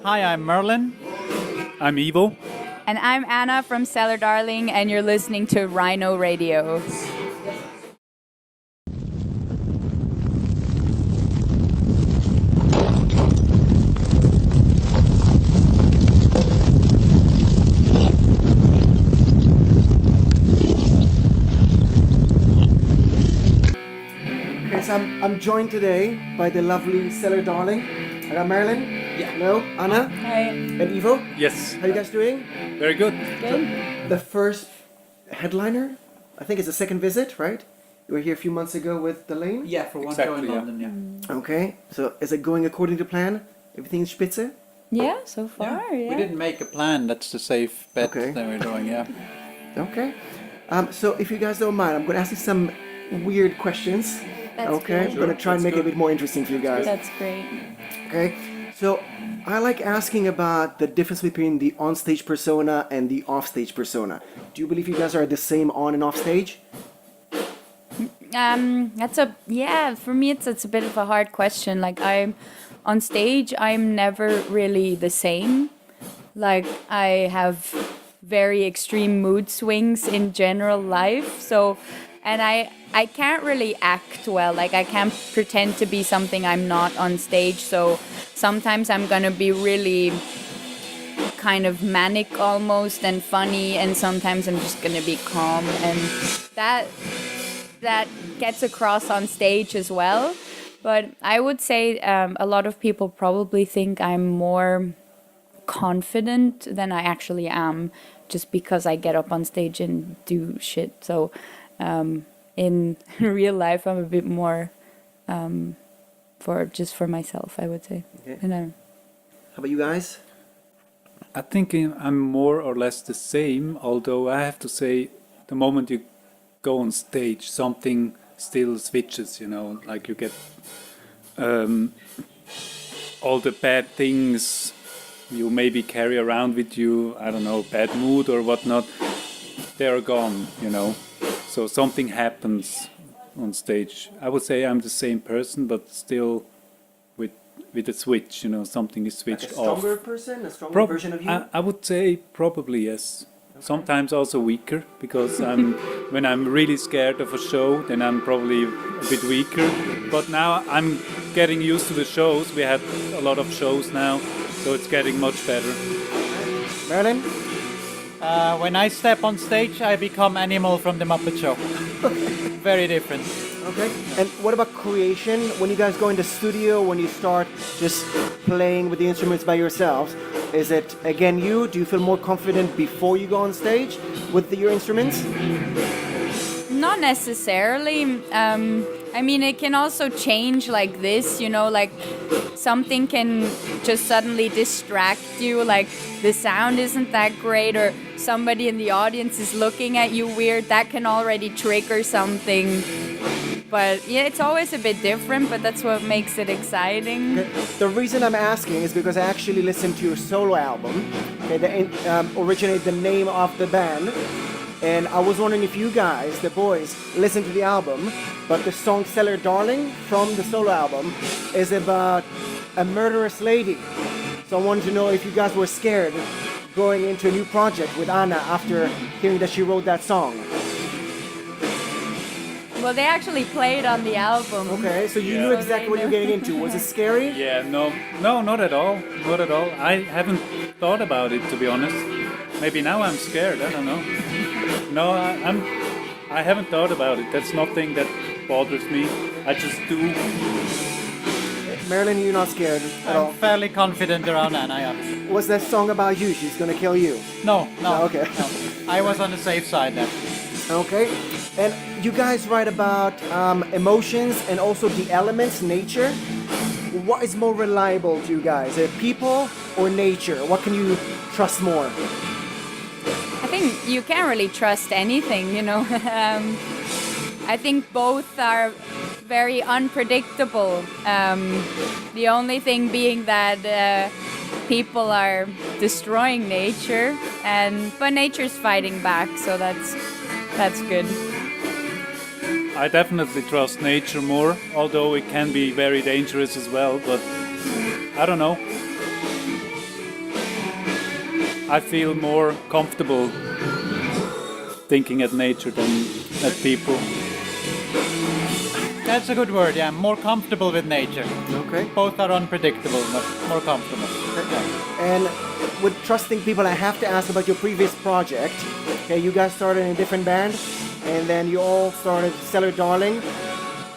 Hi, I'm Merlin. I'm Ivo. And I'm Anna from Cellar Darling, and you're listening to Rhino Radio. Okay, so I'm joined today by the lovely Cellar Darling. I got Merlin. Yeah. Hello, Anna. Hi. And Ivo. Yes. How you guys doing? Very good. Good. The first headliner, I think it's the second visit, right? You were here a few months ago with Delane. Yeah, for one show in Exactly, yeah. London, yeah. Okay, so is it going according to plan? Everything's spitze? Yeah, so far, yeah. We didn't make a plan, that's the safe bet Okay. that we're doing, yeah. Okay. So if you guys don't mind, I'm going to ask you some weird questions. That's okay, good. I'm going to try and make it a bit more interesting for you guys. That's great. Okay, so I like asking about the difference between the on-stage persona and the off-stage persona. Do you believe you guys are the same on and off stage? For me it's a bit of a hard question. Like, I'm on stage, I'm never really the same. Like, I have very extreme mood swings in general life, so, and I can't really act well. Like, I can't pretend to be something I'm not on stage, so sometimes I'm gonna be really kind of manic almost and funny, and sometimes I'm just gonna be calm, and that gets across on stage as well. But I would say a lot of people probably think I'm more confident than I actually am, just because I get up on stage and do shit. So in real life, I'm a bit more for myself, I would say. Okay. And How about you guys? I think I'm more or less the same, although I have to say the moment you go on stage, something still switches, like you get all the bad things you maybe carry around with you, I don't know, bad mood or whatnot, they're gone, So something happens on stage. I would say I'm the same person, but still with a switch, something is switched Like a stronger off. person? A stronger version of you? I would say probably yes. Okay. Sometimes also weaker, because when I'm really scared of a show, then I'm probably a bit weaker. But now I'm getting used to the shows. We had a lot of shows now, so it's getting much better. Merlin? When I step on stage, I become Animal from the Muppet Show. Very different. Okay. And what about creation? When you guys go in the studio, when you start just playing with the instruments by yourselves, is it again you? Do you feel more confident before you go on stage with your instruments? not necessarily. I mean, it can also change like this, like something can just suddenly distract you, like the sound isn't that great, or somebody in the audience is looking at you weird. That can already trigger something. But yeah, it's always a bit different, but that's what makes it exciting. The reason I'm asking is because I actually listened to your solo album, that originated the name of the band. And I was wondering if you guys, the boys, listened to the album, but the song Cellar Darling from the solo album is about a murderous lady. So I wanted to know if you guys were scared going into a new project with Anna after hearing that she wrote that song. Well, they actually played on the album. Okay, so you knew exactly what you were getting into. Was it scary? Yeah, no, not at all. Not at all. I haven't thought about it, to be honest. Maybe now I'm scared, I don't know. No, I haven't thought about it. That's nothing that bothers me. I just do. Marilyn, you're not scared at all? I'm fairly confident around Anna, yeah. Was that song about you? She's gonna kill you? No. Okay. No. I was on the safe side there. Okay. And you guys write about emotions and also the elements, nature. What is more reliable to you guys? Is it people or nature? What can you trust more? I think you can't really trust anything, I think both are very unpredictable. The only thing being that people are destroying nature, but nature's fighting back, so that's good. I definitely trust nature more, although it can be very dangerous as well, but I don't know. I feel more comfortable thinking at nature than at people. That's a good word, yeah. More comfortable with nature. Okay. Both are unpredictable, but more comfortable. And with trusting people, I have to ask about your previous project. Okay, you guys started in a different band, and then you all started Cellar Darling.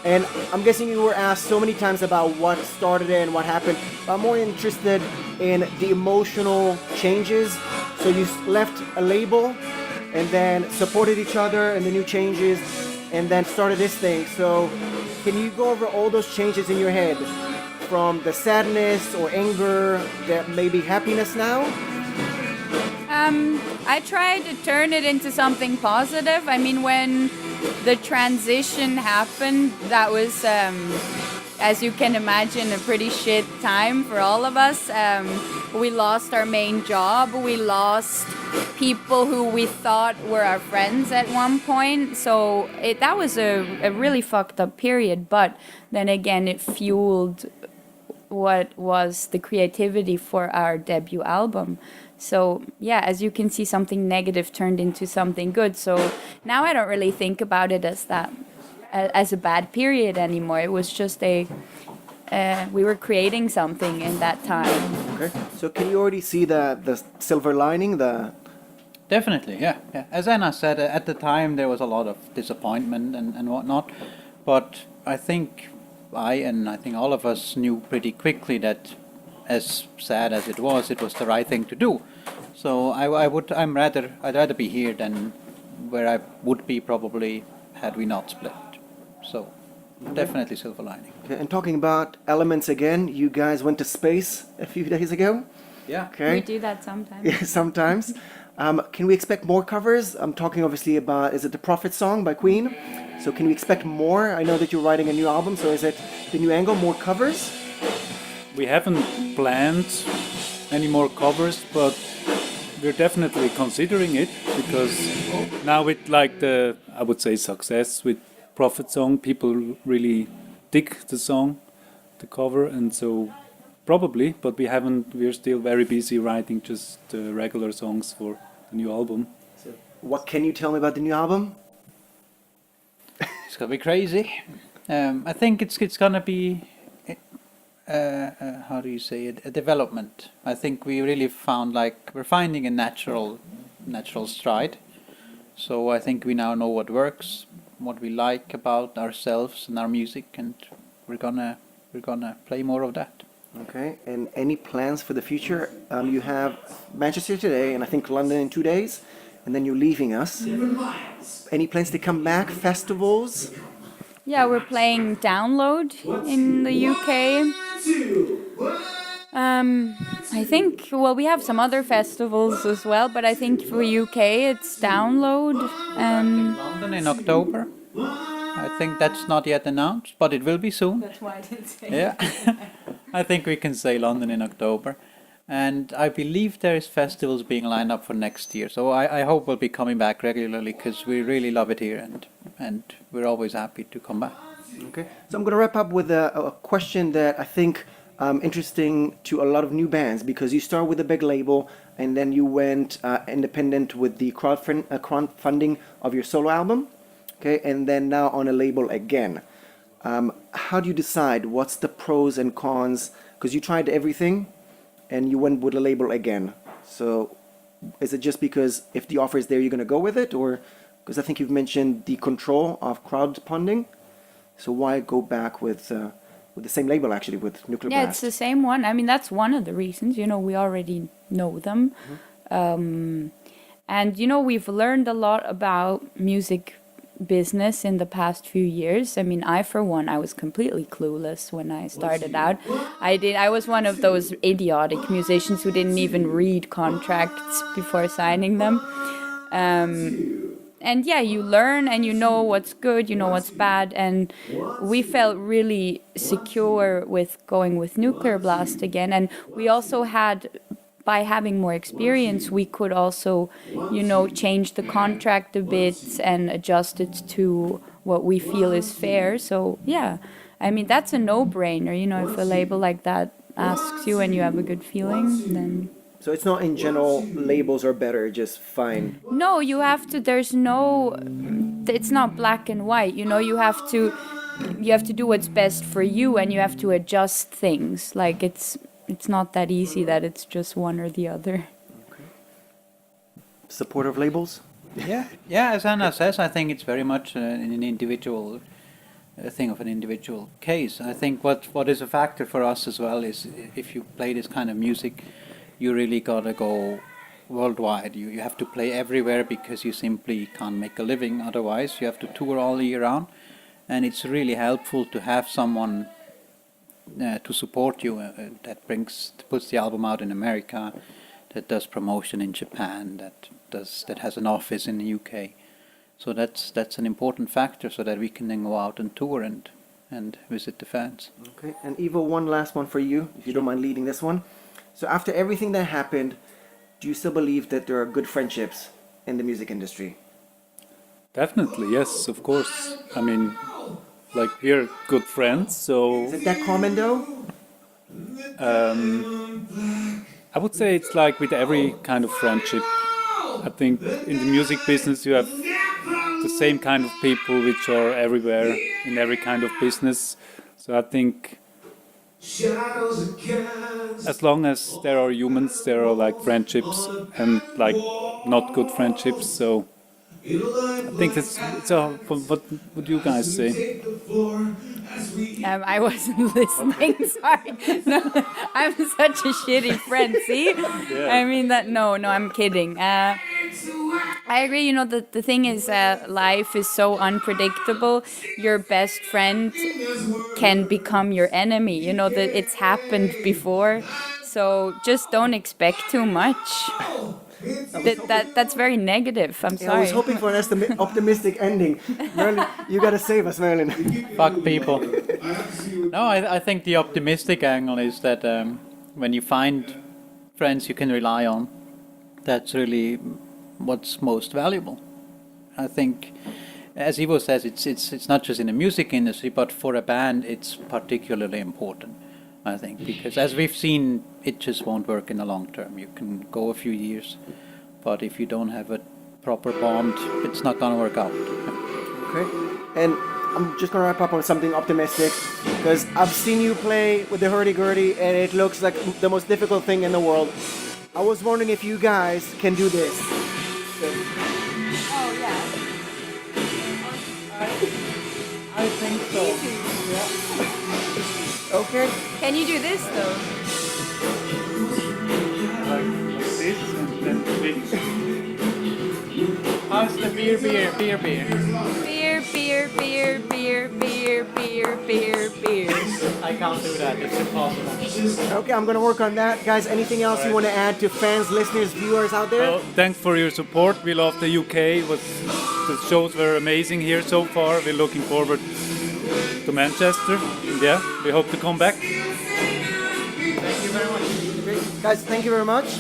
And I'm guessing you were asked so many times about what started it and what happened. But I'm more interested in the emotional changes. So you left a label, and then supported each other and the new changes, and then started this thing. So can you go over all those changes in your head? From the sadness or anger, that maybe happiness now? I tried to turn it into something positive. I mean, when the transition happened, that was, as you can imagine, a pretty shit time for all of us. We lost our main job. We lost people who we thought were our friends at one point. So that was a really fucked up period. But then again, it fueled what was the creativity for our debut album. So yeah, as you can see, something negative turned into something good. So now I don't really think about it as a bad period anymore. It was just we were creating something in that time. Okay. So can you already see the silver lining? Definitely, yeah. As Anna said, at the time there was a lot of disappointment and whatnot, but I think I think all of us knew pretty quickly that, as sad as it was the right thing to do. So I'd rather be here than where I would be probably had we not split. So definitely silver lining. Okay. And talking about elements again, you guys went to space a few days ago. Yeah. Okay. We do that sometimes. Yeah, sometimes. Can we expect more covers? I'm talking obviously about, is it the Prophet song by Queen? So can we expect more? I know that you're writing a new album, so is it the new angle, more covers? We haven't planned any more covers, but we're definitely considering it, because now with like the, I would say, success with Prophet song, people really dig the song, the cover, and so probably, but we're still very busy writing just regular songs for the new album. So what can you tell me about the new album? It's gonna be crazy. I think it's gonna be how do you say it? A development. I think we really we're finding a natural stride. So I think we now know what works, what we like about ourselves and our music, and we're gonna play more of that. Okay, and any plans for the future? You have Manchester today, and I think London in 2 days, and then you're leaving us. Any plans to come back? Festivals? Yeah, we're playing Download in the UK. I think, well, we have some other festivals as well, but I think for UK it's Download. London in October. I think that's not yet announced, but it will be soon. That's why I didn't say. Yeah. I think we can say London in October. And I believe there is festivals being lined up for next year. So I hope we'll be coming back regularly, because we really love it here, and we're always happy to come back. Okay, so I'm going to wrap up with a question that I think interesting to a lot of new bands, because you start with a big label and then you went independent with the crowdfunding of your solo album, okay, and then now on a label again. How do you decide what's the pros and cons? Because you tried everything and you went with a label again. So is it just because if the offer is there, you're going to go with it? Or because I think you've mentioned the control of crowdfunding. So why go back with the same label, actually, with Nuclear Yeah, Blast? it's the same one. I mean, that's one of the reasons. You know, we already know them. And, you know, we've learned a lot about music business in the past few years. I mean, for one, I was completely clueless when I started out. I was one of those idiotic musicians who didn't even read contracts before signing them. And yeah, you learn and you know what's good, you know what's bad, and we felt really secure with going with Nuclear Blast again. And we also had, by having more experience, we could also, you know, change the contract a bit and adjust it to what we feel is fair. So yeah, I mean, that's a no-brainer. You know, if a label like that asks you and you have a good feeling, then So it's not in general labels are better, just fine. No, you have to. There's no. It's not black and white. You know, you have to. You have to do what's best for you, and you have to adjust things. Like it's not that easy that it's just one or the other. Support of labels? Yeah. As Anna says, I think it's very much an individual thing of an individual case. I think what is a factor for us as well is if you play this kind of music, you really gotta go worldwide. You have to play everywhere because you simply can't make a living otherwise. You have to tour all year round, and it's really helpful to have someone to support you that puts the album out in America, that does promotion in Japan, that has an office in the UK. So that's an important factor, so that we can then go out and tour and visit the fans. Okay, and Ivo, one last one for you, if you don't mind leading this one. So after everything that happened, do you still believe that there are good friendships in the music industry? Definitely, yes, of course. I mean, like we're good friends, so Is it that common though? I would say it's like with every kind of friendship. I think in the music business you have the same kind of people which are everywhere in every kind of business. So I think as long as there are humans, there are like friendships and like not good friendships. So I think that's so. What would you guys say? I wasn't listening. Sorry. No, I'm such a shitty friend. See, I mean that. No, I'm kidding. I agree. You know, the thing is, life is so unpredictable. Your best friend can become your enemy. You know that it's happened before. So just don't expect too much. That's very negative. I'm Yeah, sorry. I was hoping for an optimistic ending. Merlin, you gotta save us, Merlin. Fuck people. No, I think the optimistic angle is that when you find friends you can rely on, that's really what's most valuable. I think, as Ivo says, it's not just in the music industry, but for a band it's particularly important. I think because as we've seen, it just won't work in the long term. You can go a few years, but if you don't have a proper bond, it's not gonna work out. Okay, and I'm just gonna wrap up on something optimistic because I've seen you play with the hurdy-gurdy, and it looks like the most difficult thing in the world. I was wondering if you guys can do this. Oh yeah. I think so. Okay. Can you do this though? Like this and then big. How's the beer? Beer, beer, beer, beer, beer, beer. I can't do that. It's impossible. Okay, I'm gonna work on that. Guys, anything else you want to add to fans, listeners, viewers out there? Well, thanks for your support. We love the UK. The shows were amazing here so far. We're looking forward to Manchester. Yeah, we hope to come back. Thank you very much. Guys, thank you very much.